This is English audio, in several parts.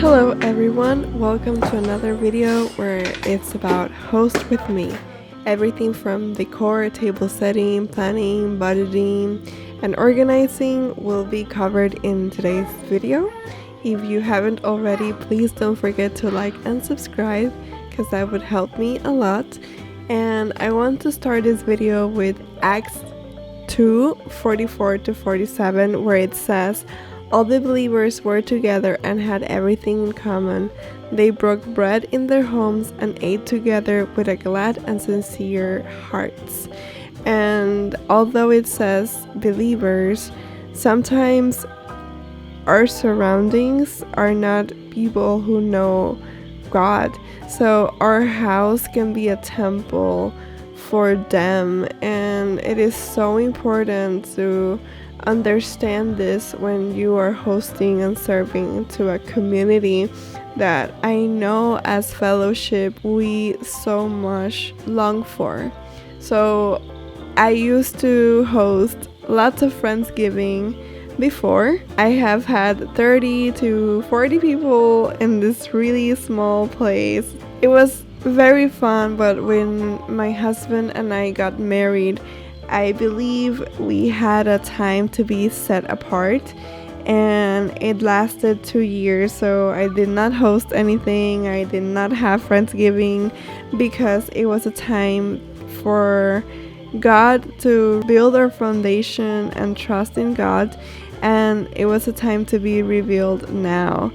Hello everyone, welcome to another video where it's about host with me. Everything from decor, table setting, planning, budgeting, and organizing will be covered in today's video. If you haven't already, please don't forget to like and subscribe because that would help me a lot. And I want to start this video with Acts 2:44-47, where it says, all the believers were together and had everything in common. They broke bread in their homes and ate together with a glad and sincere hearts. And although it says believers, sometimes our surroundings are not people who know God. So our house can be a temple for them, and it is so important to understand this when you are hosting and serving to a community that I know as fellowship we so much long for. So I used to host lots of Friendsgiving before. I have had 30 to 40 people in this really small place. It was very fun, but when my husband and I got married, I believe we had a time to be set apart, and it lasted 2 years, so I did not host anything. I did not have Friendsgiving because it was a time for God to build our foundation and trust in God, and it was a time to be revealed now.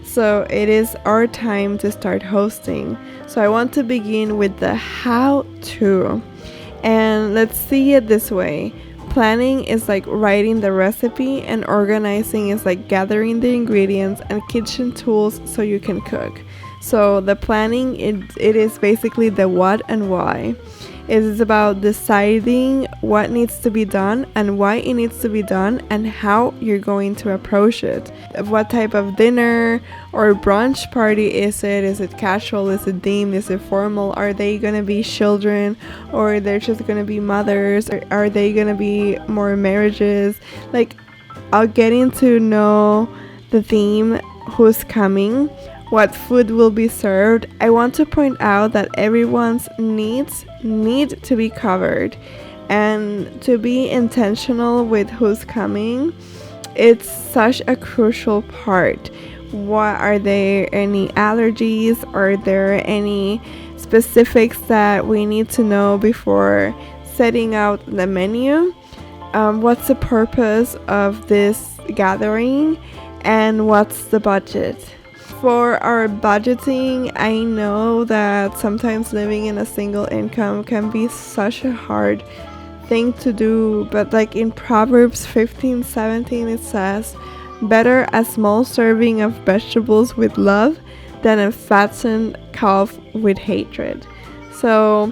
So it is our time to start hosting. So I want to begin with the how-to. And let's see it this way. Planning is like writing the recipe, and organizing is like gathering the ingredients and kitchen tools so you can cook. So the planning, it is basically the what and why. It is about deciding what needs to be done and why it needs to be done and how you're going to approach it. What type of dinner or brunch party is it? Is it casual? Is it themed? Is it formal? Are they going to be children, or they're just going to be mothers? Or are they going to be more marriages? Like, I'll getting to know the theme, who's coming, what food will be served. I want to point out that everyone's needs need to be covered, and to be intentional with who's coming, it's such a crucial part. Are there any allergies? Are there any specifics that we need to know before setting out the menu? What's the purpose of this gathering, and what's the budget? For our budgeting, I know that sometimes living in a single income can be such a hard thing to do, but like in Proverbs 15:17 it says, better a small serving of vegetables with love than a fattened calf with hatred. So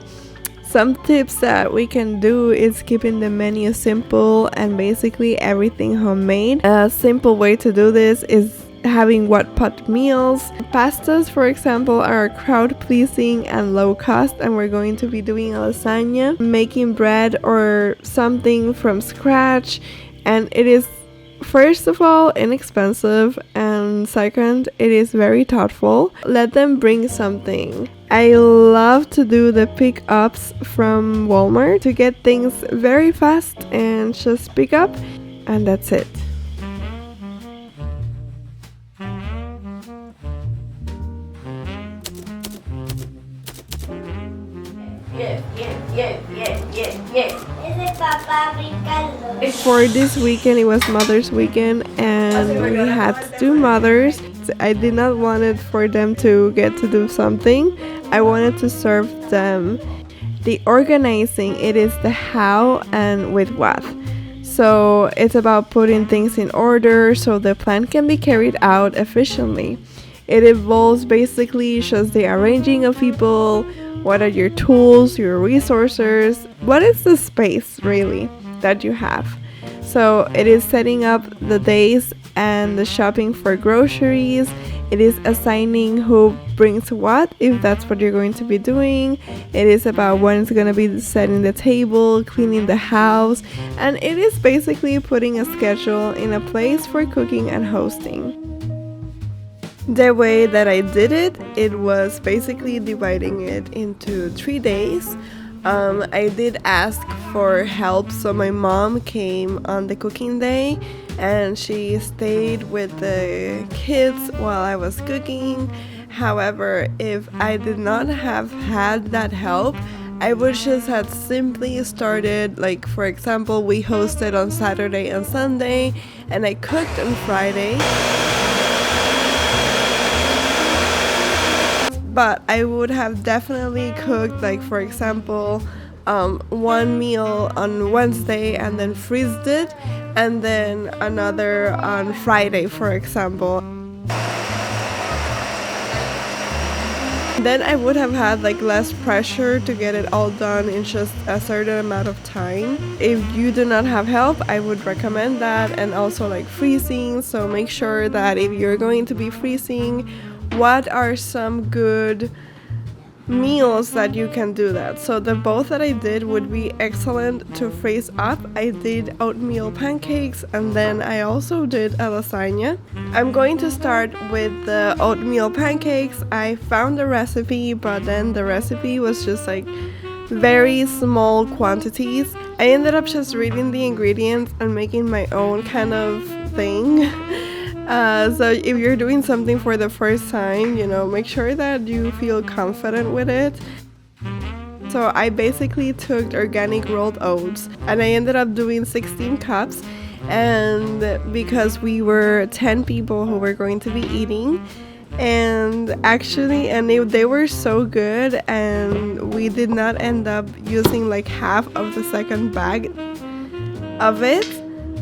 some tips that we can do is keeping the menu simple and basically everything homemade. A simple way to do this is having what pot meals. Pastas, for example, are crowd pleasing and low cost, and we're going to be doing a lasagna, making bread or something from scratch, and it is, first of all, inexpensive, and second, it is very thoughtful. Let them bring something. I love to do the pickups from Walmart to get things very fast and just pick up, and that's it. For this weekend, it was Mother's Weekend, and we had two mothers. I did not want it for them to get to do something. I wanted to serve them. The organizing, it is the how and with what. So it's about putting things in order so the plan can be carried out efficiently. It involves basically just the arranging of people. What are your tools, your resources? What is the space really that you have? So it is setting up the days and the shopping for groceries. It is assigning who brings what, if that's what you're going to be doing. It is about when it's going to be setting the table, cleaning the house, and it is basically putting a schedule in a place for cooking and hosting. The way that I did it, it was basically dividing it into 3 days. I did ask for help, so my mom came on the cooking day and she stayed with the kids while I was cooking. However, if I did not have had that help, I would just have simply started, like for example, we hosted on Saturday and Sunday and I cooked on Friday. But I would have definitely cooked, like for example, one meal on Wednesday and then freezed it, and then another on Friday, for example. Then I would have had like less pressure to get it all done in just a certain amount of time. If you do not have help, I would recommend that, and also like freezing. So make sure that if you're going to be freezing, what are some good meals that you can do that. So the both that I did would be excellent to freeze up. I did oatmeal pancakes and then I also did a lasagna. I'm going to start with the oatmeal pancakes. I found the recipe, but then the recipe was just like very small quantities. I ended up just reading the ingredients and making my own kind of thing. So if you're doing something for the first time, make sure that you feel confident with it. So I basically took organic rolled oats and I ended up doing 16 cups. And because we were 10 people who were going to be eating, and actually, they were so good, and we did not end up using like half of the second bag of it.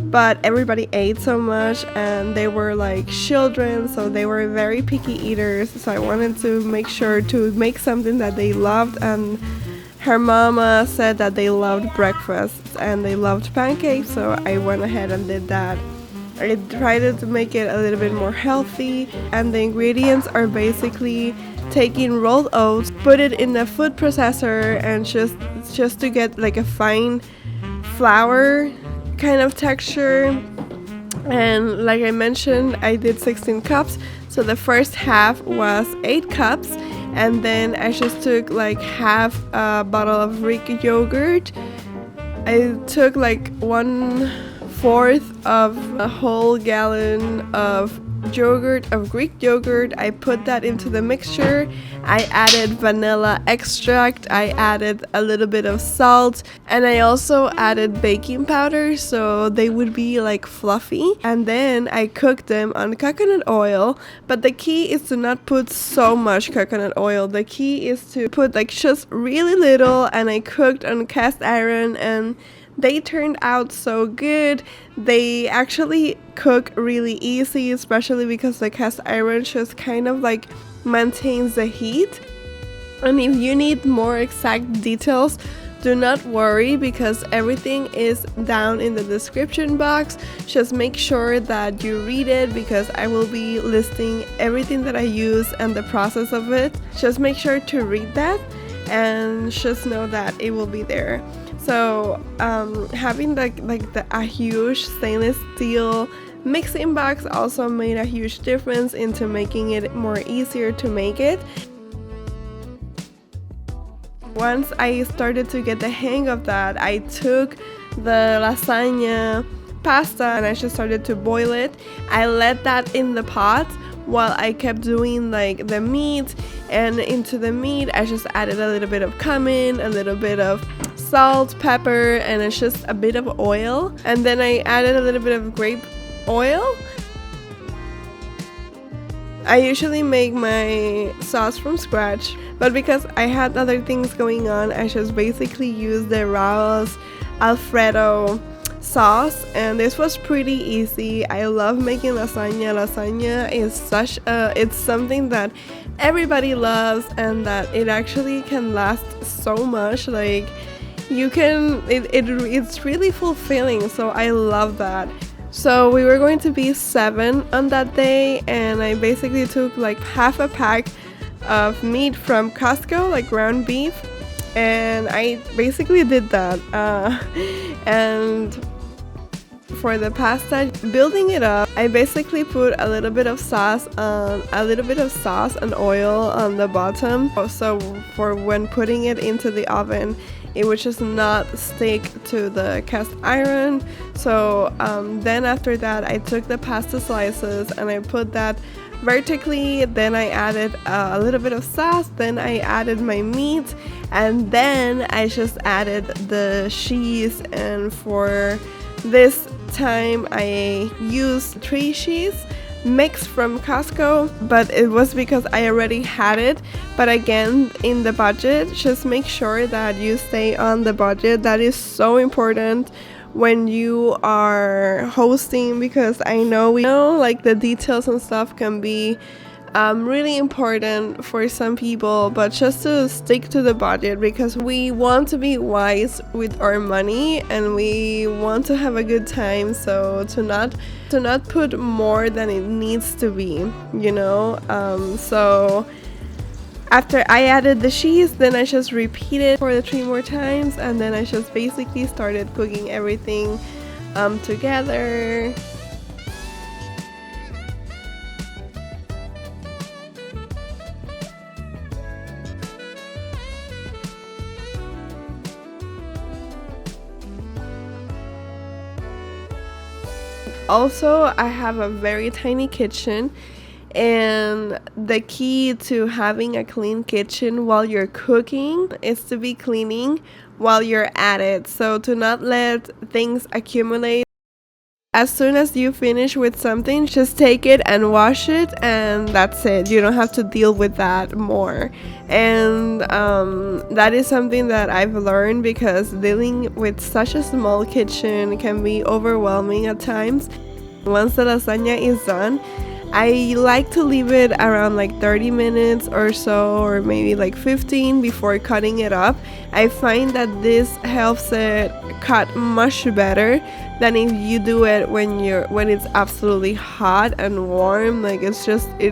But everybody ate so much and they were like children, so they were very picky eaters, so I wanted to make sure to make something that they loved. And her mama said that they loved breakfast and they loved pancakes, so I went ahead and did that. I tried to make it a little bit more healthy, and the ingredients are basically taking rolled oats, put it in the food processor, and just to get like a fine flour kind of texture. And like I mentioned, I did 16 cups, so the first half was 8 cups, and then I just took like half a bottle of Greek yogurt. I took like 1/4 of a whole gallon of Greek yogurt. I put that into the mixture. I added vanilla extract, I added a little bit of salt, and I also added baking powder so they would be like fluffy. And then I cooked them on coconut oil, but the key is to not put so much coconut oil. The key is to put like just really little, and I cooked on cast iron and they turned out so good. They actually cook really easy, especially because the cast iron just kind of like maintains the heat. And if you need more exact details, do not worry, because everything is down in the description box. Just make sure that you read it, because I will be listing everything that I use and the process of it. Just make sure to read that and just know that it will be there. So having a huge stainless steel mixing box also made a huge difference into making it more easier to make it. Once I started to get the hang of that, I took the lasagna pasta and I just started to boil it. I let that in the pot while I kept doing like the meat, and into the meat I just added a little bit of cumin, a little bit of salt, pepper, and it's just a bit of oil, and then I added a little bit of grape oil. I usually make my sauce from scratch, but because I had other things going on, I just basically used the Rao's Alfredo sauce, and this was pretty easy. I love making lasagna. Lasagna is it's something that everybody loves, and that it actually can last so much. Like it's really fulfilling, so I love that. So we were going to be 7 on that day, and I basically took like half a pack of meat from Costco, like ground beef, and I basically did that. And For the pasta, building it up, I basically put a little bit of sauce and oil on the bottom, so for when putting it into the oven it would just not stick to the cast iron. So then after that I took the pasta slices and I put that vertically, then I added a little bit of sauce, then I added my meat, and then I just added the cheese. And for this time I used 3 cheese mix from Costco, but it was because I already had it. But again, in the budget, just make sure that you stay on the budget. That is so important when you are hosting, because I know like the details and stuff can be really important for some people, but just to stick to the budget, because we want to be wise with our money and we want to have a good time. So to not put more than it needs to be, so after I added the cheese, then I just repeated for the 3 more times, and then I just basically started cooking everything together. Also, I have a very tiny kitchen, and the key to having a clean kitchen while you're cooking is to be cleaning while you're at it. So to not let things accumulate. As soon as you finish with something, just take it and wash it, and that's it. You don't have to deal with that more. And that is something that I've learned, because dealing with such a small kitchen can be overwhelming at times. Once the lasagna is done, I like to leave it around like 30 minutes or so, or maybe like 15 before cutting it up. I find that this helps it cut much better than if you do it when it's absolutely hot and warm. Like it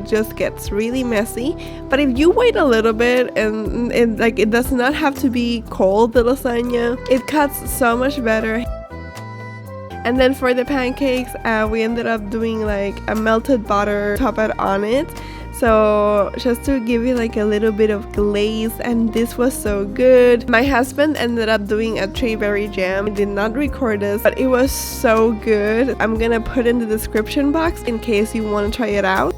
just gets really messy. But if you wait a little bit, and it does not have to be cold, the lasagna, it cuts so much better. And then for the pancakes, we ended up doing like a melted butter top it on it, so just to give you like a little bit of glaze, and this was so good. My husband ended up doing a 3-berry jam. I did not record this, but it was so good. I'm gonna put in the description box in case you want to try it out.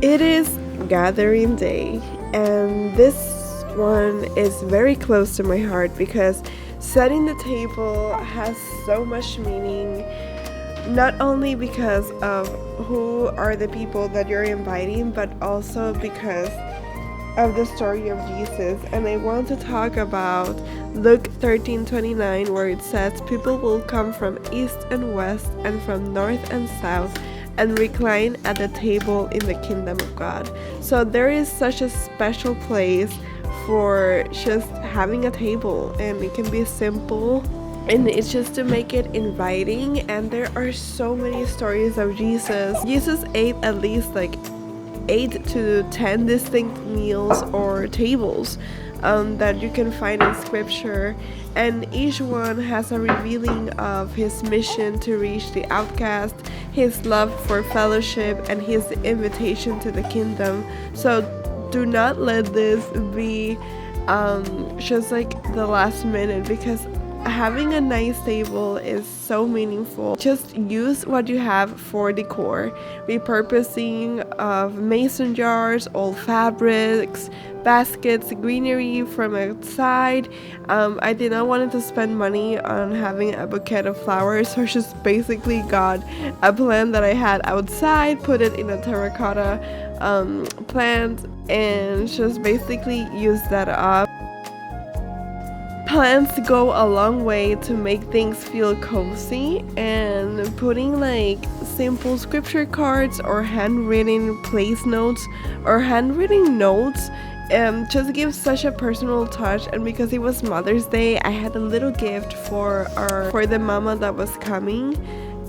It is gathering day, and this one is very close to my heart because setting the table has so much meaning, not only because of who are the people that you're inviting, but also because of the story of Jesus. And I want to talk about Luke 13:29, where it says, "People will come from east and west and from north and south and recline at the table in the kingdom of God." So there is such a special place for just having a table, and it can be simple, and it's just to make it inviting. And there are so many stories of Jesus. Jesus ate at least like 8 to 10 distinct meals or tables that you can find in scripture, and each one has a revealing of his mission to reach the outcast, his love for fellowship, and his invitation to the kingdom. So do not let this be just like the last minute, because having a nice table is so meaningful. Just use what you have for decor, repurposing of mason jars, old fabrics, baskets, greenery from outside. I did not want to spend money on having a bouquet of flowers, so I just basically got a plant that I had outside, put it in a terracotta plant, and just basically use that up. Plants go a long way to make things feel cozy, and putting like simple scripture cards or handwritten place notes or handwritten notes just gives such a personal touch. And because it was Mother's Day, I had a little gift for the mama that was coming,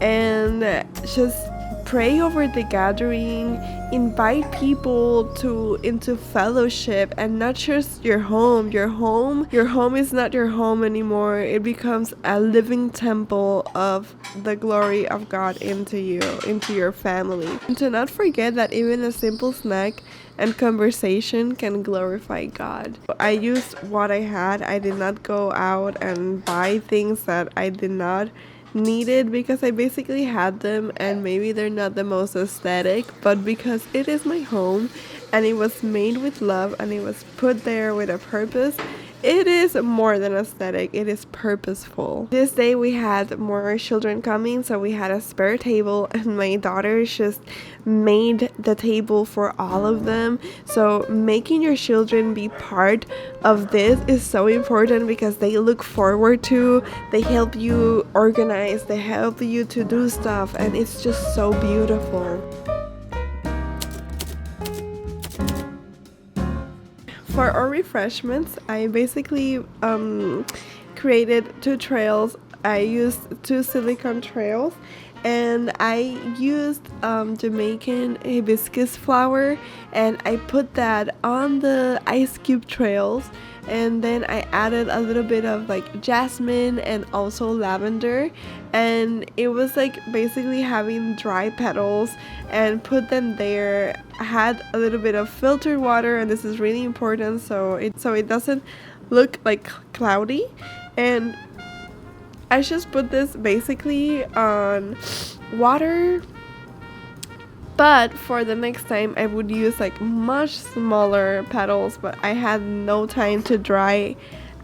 and just pray over the gathering, invite people to into fellowship, and not just your home. Your home is not your home anymore. It becomes a living temple of the glory of God into you, into your family. And to not forget that even a simple snack and conversation can glorify God. I used what I had. I did not go out and buy things that I did not needed, because I basically had them, and maybe they're not the most aesthetic, but because it is my home and it was made with love and it was put there with a purpose, it is more than aesthetic, it is purposeful. This day we had more children coming, so we had a spare table, and my daughter just made the table for all of them. So making your children be part of this is so important, because they look forward to, they help you organize, they help you to do stuff, and it's just so beautiful. For our refreshments, I basically created 2 trails. I used 2 silicone trails, and I used Jamaican hibiscus flower, and I put that on the ice cube trails, and then I added a little bit of like jasmine and also lavender, and it was like basically having dry petals, and put them there. I had a little bit of filtered water, and this is really important so it doesn't look like cloudy, and I just put this basically on water. But for the next time I would use like much smaller petals, but I had no time to dry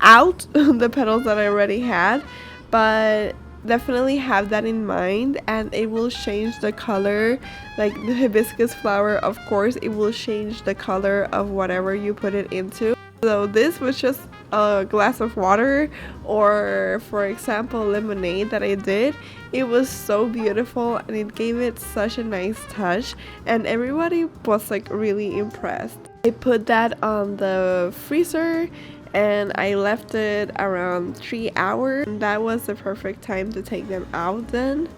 out the petals that I already had. But definitely have that in mind, and it will change the color. Like the hibiscus flower, of course, it will change the color of whatever you put it into. So this was just a glass of water, or for example lemonade that I did. It was so beautiful, and it gave it such a nice touch, and everybody was like really impressed. I put that on the freezer, and I left it around 3 hours. That was the perfect time to take them out then.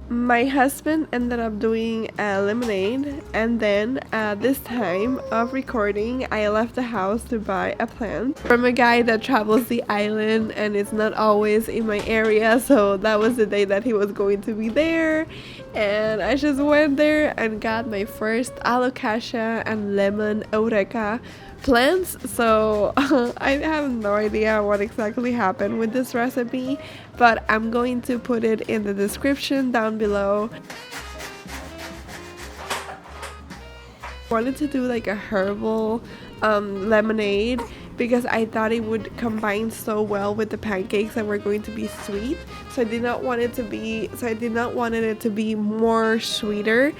My husband ended up doing a lemonade, and then this time of recording I left the house to buy a plant from a guy that travels the island and is not always in my area, so that was the day that he was going to be there, and I just went there and got my first alocasia and lemon eureka plants. So I have no idea what exactly happened with this recipe, but I'm going to put it in the description down below. I wanted to do like a herbal lemonade, because I thought it would combine so well with the pancakes that were going to be sweet. So I did not want it to be more sweeter.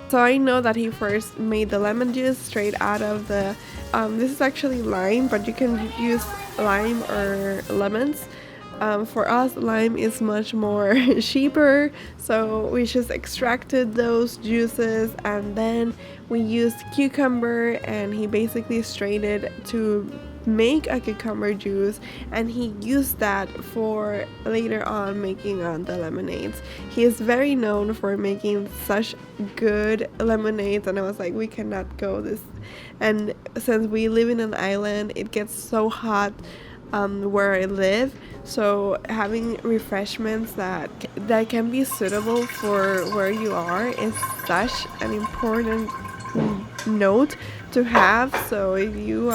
So I know that he first made the lemon juice straight out of the this is actually lime, but you can use lime or lemons. For us, lime is much more cheaper, so we just extracted those juices, and then we used cucumber, and he basically strained it to make a cucumber juice, and he used that for later on making the lemonades. He is very known for making such good lemonades, and I was like, we cannot go this. And since we live in an island, it gets so hot where I live, so having refreshments that can be suitable for where you are is such an important note to have. So if you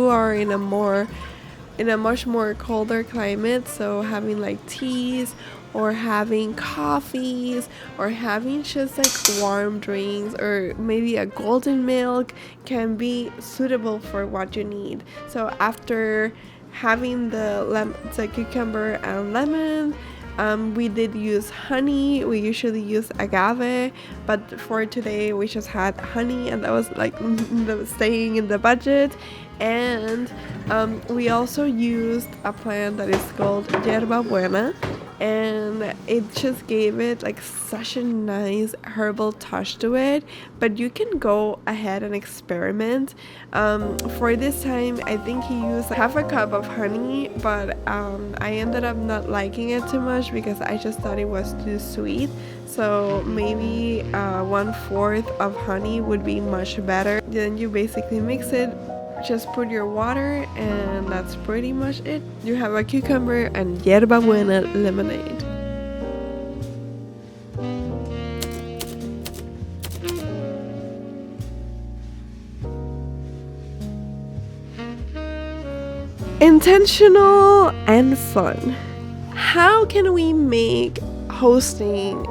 are in a much more colder climate, so having like teas or having coffees or having just like warm drinks or maybe a golden milk can be suitable for what you need. So after having the cucumber and lemon, we did use honey. We usually use agave, but for today we just had honey, and that was like staying in the budget. And we also used a plant that is called yerba buena, and it just gave it like such a nice herbal touch to it. But you can go ahead and experiment. For this time I think he used like half a cup of honey, but I ended up not liking it too much because I just thought it was too sweet. So maybe 1/4 of honey would be much better. Then you basically mix it, just put your water, and that's pretty much it. You have a cucumber and yerba buena lemonade. Intentional and fun. How can we make hosting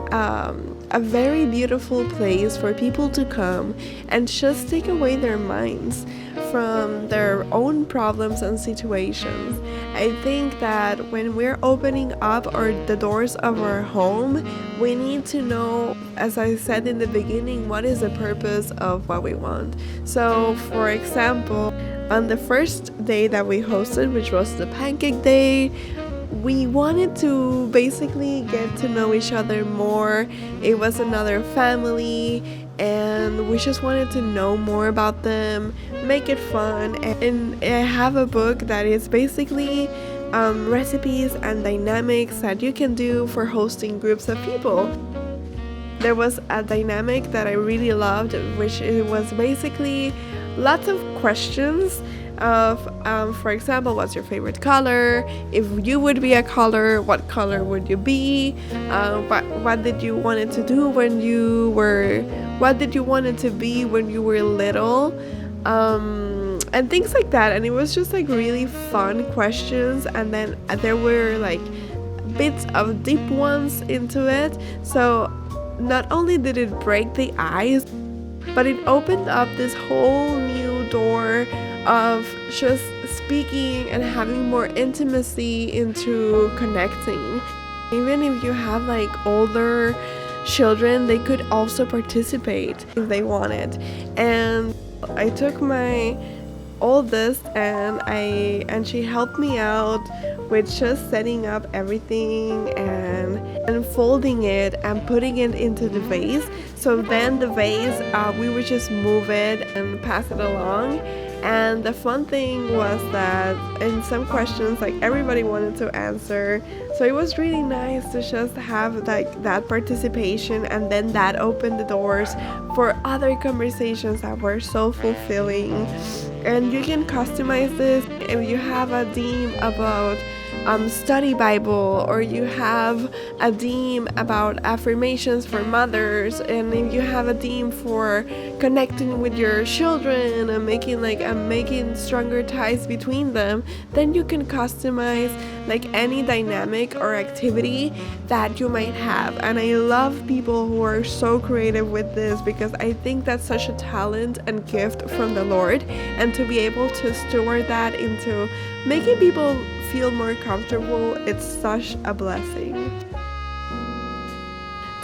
a very beautiful place for people to come and just take away their minds from their own problems and situations? I think that when we're opening up the doors of our home, we need to know, as I said in the beginning, what is the purpose of what we want. So for example, on the first day that we hosted, which was the pancake day, we wanted to basically get to know each other more. It was another family, and we just wanted to know more about them, make it fun. And I have a book that is basically recipes and dynamics that you can do for hosting groups of people. There was a dynamic that I really loved, which it was basically lots of questions of, for example, what's your favorite color? If you would be a color, what color would you be? What did you want it to do when you were? What did you want it to be when you were little? And things like that. And it was just like really fun questions. And then there were like bits of deep ones into it. So not only did it break the ice, but it opened up this whole new door of just speaking and having more intimacy into connecting. Even if you have like older children, they could also participate if they wanted. And I took my oldest and she helped me out with just setting up everything and folding it and putting it into the vase. So then the vase, we would just move it and pass it along. And the fun thing was that in some questions, like everybody wanted to answer. So it was really nice to just have like that participation, and then that opened the doors for other conversations that were so fulfilling. And you can customize this if you have a theme about study Bible, or you have a theme about affirmations for mothers, and if you have a theme for connecting with your children and making stronger ties between them, then you can customize like any dynamic or activity that you might have. And I love people who are so creative with this, because I think that's such a talent and gift from the Lord, and to be able to steward that into making people feel more comfortable, it's such a blessing.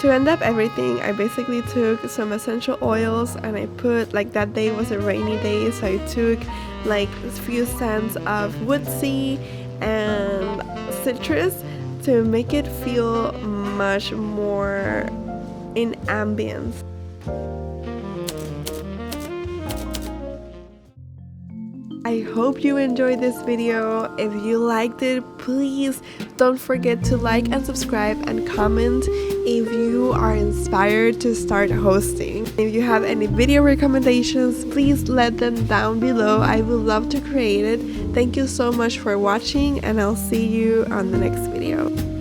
To end up everything, I basically took some essential oils and I put, like that day was a rainy day, so I took like a few scents of woodsy and citrus to make it feel much more in ambience. I hope you enjoyed this video. If you liked it, please don't forget to like and subscribe and comment if you are inspired to start hosting. If you have any video recommendations, please let them down below. I would love to create it. Thank you so much for watching, and I'll see you on the next video.